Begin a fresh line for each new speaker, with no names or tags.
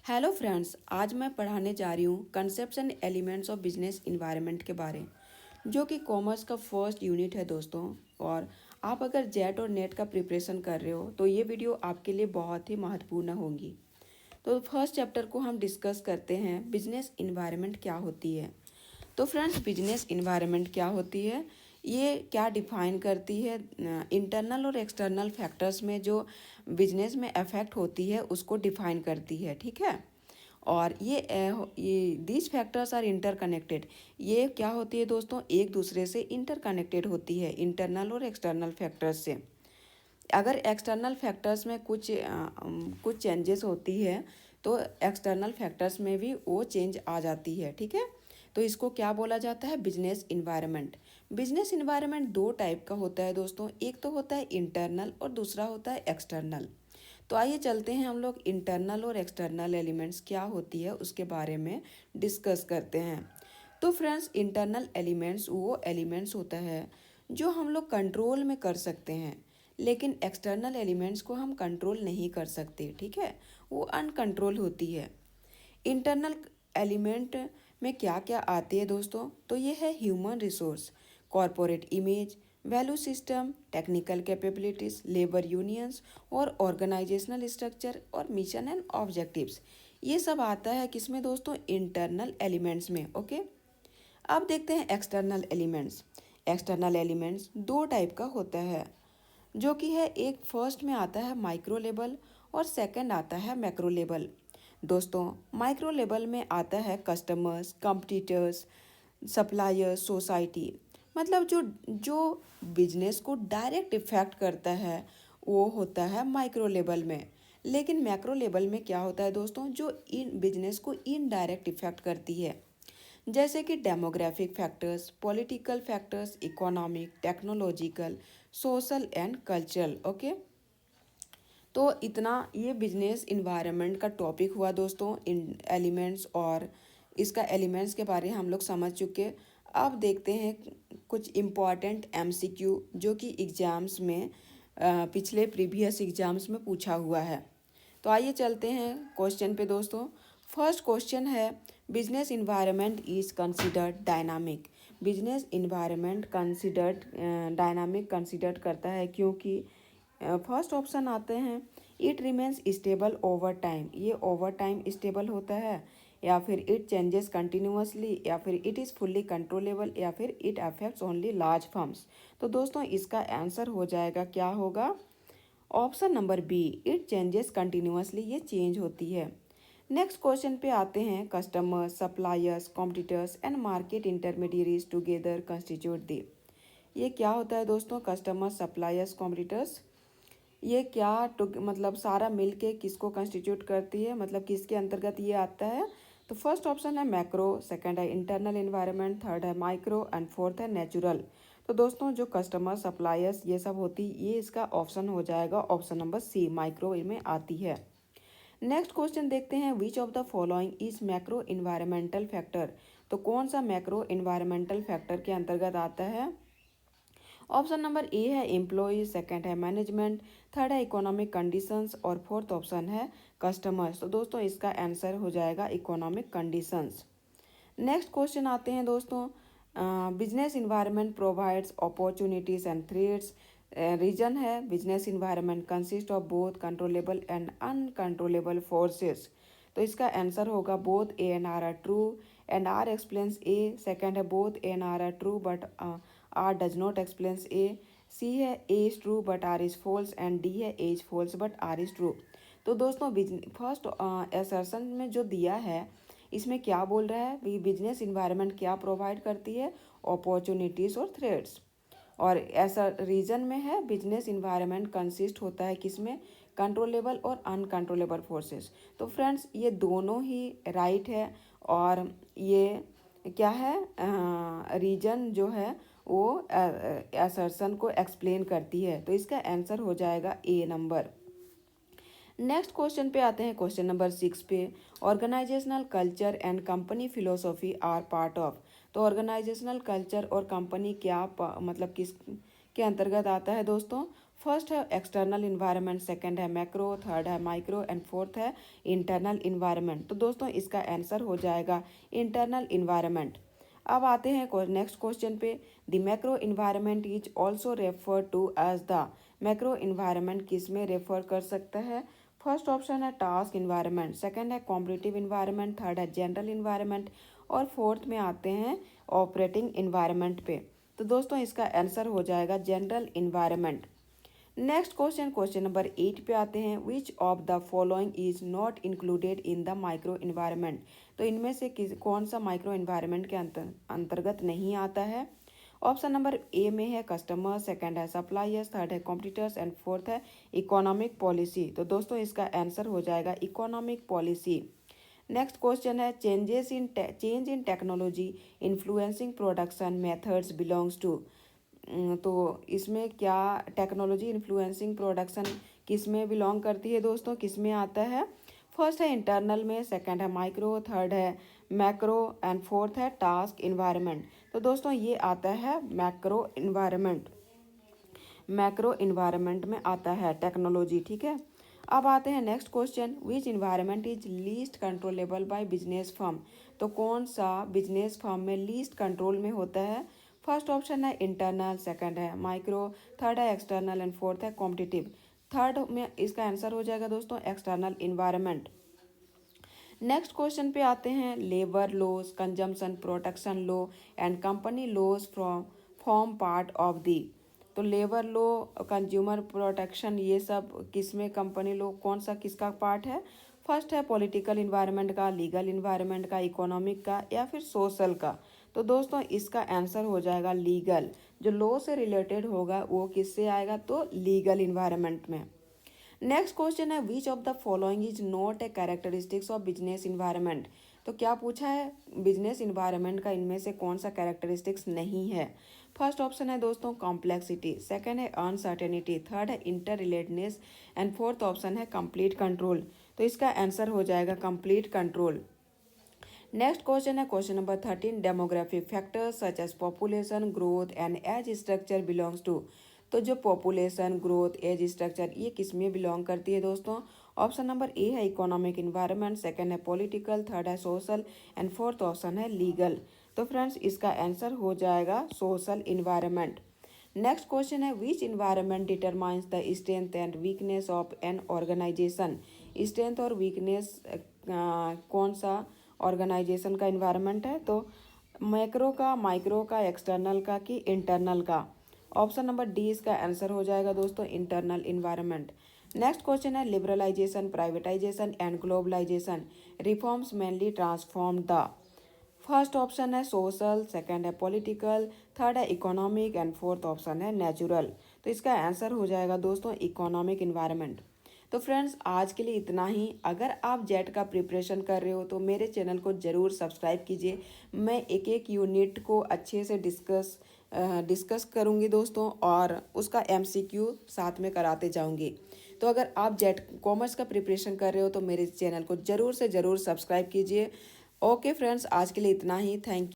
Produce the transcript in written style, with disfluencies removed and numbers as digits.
Hello friends, आज मैं पढ़ाने जा रही हूँ concepts and elements of business environment के बारे, जो कि कॉमर्स का फर्स्ट यूनिट है दोस्तों। और आप अगर जेट और नेट का प्रिपरेशन कर रहे हो तो ये वीडियो आपके लिए बहुत ही महत्वपूर्ण होगी। तो फर्स्ट चैप्टर को हम डिस्कस करते हैं, बिजनेस इन्वायरमेंट क्या होती है। तो फ्रेंड्स, बिजनेस इन्वायरमेंट क्या होती है, ये क्या डिफाइन करती है, इंटरनल और एक्सटर्नल फैक्टर्स में जो बिजनेस में अफेक्ट होती है उसको डिफाइन करती है, ठीक है। और ये दीज फैक्टर्स आर इंटरकनेक्टेड। ये क्या होती है दोस्तों, एक दूसरे से इंटरकनेक्टेड होती है, इंटरनल और एक्सटर्नल फैक्टर्स से। अगर एक्सटर्नल फैक्टर्स में कुछ चेंजेस होती है तो एक्सटर्नल फैक्टर्स में भी वो चेंज आ जाती है, ठीक है। तो इसको क्या बोला जाता है, बिजनेस इन्वायरमेंट। बिजनेस इन्वायरमेंट दो टाइप का होता है दोस्तों, एक तो होता है इंटरनल और दूसरा होता है एक्सटर्नल। तो आइए चलते हैं हम लोग इंटरनल और एक्सटर्नल एलिमेंट्स क्या होती है उसके बारे में डिस्कस करते हैं। तो फ्रेंड्स, इंटरनल एलिमेंट्स वो एलिमेंट्स होता है जो हम लोग कंट्रोल में कर सकते हैं, लेकिन एक्सटर्नल एलिमेंट्स को हम कंट्रोल नहीं कर सकते, ठीक है। वो अनकंट्रोल होती है। इंटरनल एलिमेंट में क्या क्या आती है दोस्तों, तो ये है human resource, corporate image, value system, technical capabilities, labour unions और ऑर्गेनाइजेशनल स्ट्रक्चर और मिशन एंड ऑब्जेक्टिव्स। ये सब आता है किसमें दोस्तों, इंटरनल एलिमेंट्स में, ओके। अब देखते हैं एक्सटर्नल एलिमेंट्स। एक्सटर्नल एलिमेंट्स दो टाइप का होता है, जो कि है, एक फर्स्ट में आता है माइक्रो लेवल और सेकंड आता है मैक्रो लेवल। दोस्तों, माइक्रो लेवल में आता है कस्टमर्स, कंपटीटर्स, सप्लायर्स, सोसाइटी। मतलब जो जो बिजनेस को डायरेक्ट इफेक्ट करता है वो होता है माइक्रो लेवल में। लेकिन मैक्रो लेवल में क्या होता है दोस्तों, जो इन बिजनेस को इनडायरेक्ट इफेक्ट करती है, जैसे कि demographic factors, political factors, economic, technological, social and cultural, okay. तो इतना ये बिजनेस इन्वायरमेंट का टॉपिक हुआ दोस्तों, इन एलिमेंट्स। और इसका एलिमेंट्स के बारे में हम लोग समझ चुके। अब देखते हैं कुछ इम्पॉर्टेंट एमसीक्यू जो कि एग्ज़ाम्स में पिछले प्रीवियस एग्जाम्स में पूछा हुआ है। तो आइए चलते हैं क्वेश्चन पे दोस्तों। फर्स्ट क्वेश्चन है, business environment is considered dynamic. Business environment considered dynamic considered करता है क्योंकि फर्स्ट ऑप्शन आते हैं, it remains stable over time. ये ओवर टाइम स्टेबल होता है, या फिर इट चेंजेस कंटिन्यूसली, या फिर इट इज़ फुल्ली कंट्रोलेबल, या फिर it affects only large firms. तो दोस्तों, इसका आंसर हो जाएगा, क्या होगा, option number B, it changes continuously. ये चेंज होती है। नेक्स्ट क्वेश्चन पे आते हैं, customers, suppliers, competitors and market intermediaries together constitute the. ये क्या होता है दोस्तों, कस्टमर्स, सप्लायर्स, कॉम्पिटिटर्स, ये क्या मतलब सारा मिल के किसको कंस्टिट्यूट करती है, मतलब किसके अंतर्गत ये आता है। तो फर्स्ट ऑप्शन है मैक्रो, सेकंड है इंटरनल एनवायरनमेंट, थर्ड है माइक्रो एंड फोर्थ है नेचुरल। तो दोस्तों, जो कस्टमर, सप्लायर्स ये सब होती, ये इसका ऑप्शन हो जाएगा, ऑप्शन नंबर सी, माइक्रो में आती है। नेक्स्ट क्वेश्चन देखते हैं, which of the following is macro environmental factor. तो कौन सा मैक्रो इन्वायरमेंटल फैक्टर के अंतर्गत आता है। ऑप्शन नंबर ए है एम्प्लॉय, सेकंड है मैनेजमेंट, थर्ड है इकोनॉमिक कंडीशंस और फोर्थ ऑप्शन है कस्टमर्स। तो दोस्तों, इसका आंसर हो जाएगा इकोनॉमिक कंडीशंस। नेक्स्ट क्वेश्चन आते हैं दोस्तों, business environment provides opportunities and threats. Reason है, business environment consist of both controllable and uncontrollable forces. तो इसका आंसर होगा both A and R true, and R explains A. Second है, both A and R true but R does not explains A. C है, A is true but R is false, and D है, A is false but R is true. तो दोस्तों, first assertion में जो दिया है, इसमें क्या बोल रहा है, बिजनेस इन्वायरमेंट क्या प्रोवाइड करती है, अपॉर्चुनिटीज़ और थ्रेट्स। और ऐसा रीजन में है, बिजनेस इन्वायरमेंट कंसिस्ट होता है किसमें, कंट्रोलेबल और अनकंट्रोलेबल फोर्सेस। तो फ्रेंड्स, ये दोनों ही राइट है। और ये क्या है, रीजन जो है वो असर्शन को एक्सप्लेन करती है। तो इसका आंसर हो जाएगा ए नंबर। नेक्स्ट क्वेश्चन पे आते हैं, क्वेश्चन नंबर 6 पे, organisational culture and company philosophy are part of. तो ऑर्गेनाइजेशनल कल्चर और कंपनी क्या मतलब किस के अंतर्गत आता है दोस्तों। फर्स्ट है एक्सटर्नल इन्वायरमेंट, सेकंड है मैक्रो, थर्ड है माइक्रो एंड फोर्थ है इंटरनल इन्वायरमेंट। तो दोस्तों इसका आंसर हो जाएगा इंटरनल इन्वायरमेंट। अब आते हैं नेक्स्ट क्वेश्चन पे। The macro environment is also refer to as the. Macro environment किस में रेफर कर सकता है? फर्स्ट ऑप्शन है टास्क इन्वायरमेंट, सेकंड है कॉम्पिटिटिव इन्वायरमेंट, थर्ड है जनरल इन्वायरमेंट और फोर्थ में आते हैं ऑपरेटिंग इन्वायरमेंट पे। तो दोस्तों इसका आंसर हो जाएगा general environment. Next question, question number 8 पे आते हैं। Which of the following is not included in the micro environment. तो इनमें से कौन सा माइक्रो इन्वायरमेंट के अंतर्गत नहीं आता है? ऑप्शन नंबर ए में है कस्टमर, सेकंड है सप्लायर्स, थर्ड है कॉम्पिटिटर्स एंड फोर्थ है इकोनॉमिक पॉलिसी। तो दोस्तों इसका आंसर हो जाएगा इकोनॉमिक पॉलिसी। नेक्स्ट क्वेश्चन है change in technology influencing production methods belongs to. तो इसमें क्या टेक्नोलॉजी इन्फ्लुएंसिंग प्रोडक्शन किस में बिलोंग करती है दोस्तों, किस में आता है? फर्स्ट है इंटरनल में, सेकंड है माइक्रो, थर्ड है मैक्रो एंड फोर्थ है टास्क इन्वायरमेंट। तो दोस्तों ये आता है मैक्रो इन्वायरमेंट, मैक्रो इन्वायरमेंट में आता है टेक्नोलॉजी, ठीक है। अब आते हैं next question. Which environment is least controllable by business firm. तो कौन सा बिजनेस फर्म में लीस्ट कंट्रोल में होता है? फर्स्ट ऑप्शन है इंटरनल, सेकंड है माइक्रो, थर्ड है एक्सटर्नल एंड फोर्थ है कॉम्पिटिटिव। थर्ड में इसका आंसर हो जाएगा दोस्तों एक्सटर्नल इन्वायरमेंट। नेक्स्ट क्वेश्चन पे आते हैं। Labour laws, consumption protection law and company laws from form part of the. तो लेबर लॉ, कंज्यूमर प्रोटेक्शन, ये सब किस में कंपनी लॉ कौन सा किसका पार्ट है? फर्स्ट है पॉलिटिकल इन्वायरमेंट का, लीगल इन्वायरमेंट का, इकोनॉमिक का या फिर सोशल का। तो दोस्तों इसका आंसर हो जाएगा लीगल। जो लॉ से रिलेटेड होगा वो किससे आएगा? तो लीगल इन्वायरमेंट में। नेक्स्ट क्वेश्चन है। Which of the following is not a characteristics of business environment. तो क्या पूछा है? बिजनेस इन्वायरमेंट का इनमें से कौन सा कैरेक्टरिस्टिक्स नहीं है? फर्स्ट ऑप्शन है दोस्तों कॉम्प्लेक्सिटी, सेकंड है अनसर्टेनिटी, थर्ड है interrelatedness and fourth option है कंप्लीट कंट्रोल। तो इसका आंसर हो जाएगा कंप्लीट कंट्रोल। नेक्स्ट क्वेश्चन है question number 13। Demographic factors such as population growth and age structure belongs to. तो जो पॉपुलेशन ग्रोथ एज स्ट्रक्चर ये किस में बिलोंग करती है दोस्तों? ऑप्शन नंबर ए है इकोनॉमिक इन्वायरमेंट, सेकंड है पॉलिटिकल, थर्ड है सोशल एंड फोर्थ ऑप्शन है लीगल। तो फ्रेंड्स इसका आंसर हो जाएगा सोशल इन्वायरमेंट। नेक्स्ट क्वेश्चन है। Which environment determines the strength and weakness of an organization. Strength और वीकनेस कौन सा ऑर्गेनाइजेशन का इन्वायरमेंट है? तो मैक्रो का, माइक्रो का, एक्सटर्नल का कि इंटरनल का? ऑप्शन नंबर डी इसका आंसर हो जाएगा दोस्तों इंटरनल इन्वायरमेंट। नेक्स्ट क्वेश्चन है। Liberalisation, privatisation and globalisation reforms mainly transform the. First option है सोशल, सेकंड है पॉलिटिकल, थर्ड है इकोनॉमिक एंड फोर्थ ऑप्शन है नेचुरल। तो इसका आंसर हो जाएगा दोस्तों इकोनॉमिक इन्वायरमेंट। तो फ्रेंड्स आज के लिए इतना ही। अगर आप जेट का प्रिपरेशन कर रहे हो तो मेरे चैनल को ज़रूर सब्सक्राइब कीजिए। मैं एक एक यूनिट को अच्छे से डिस्कस करूँगी दोस्तों, और उसका एमसीक्यू साथ में कराते जाऊँगी। तो अगर आप जेट कॉमर्स का प्रिपरेशन कर रहे हो तो मेरे चैनल को ज़रूर से ज़रूर सब्सक्राइब कीजिए। ओके फ्रेंड्स आज के लिए इतना ही। Thank you.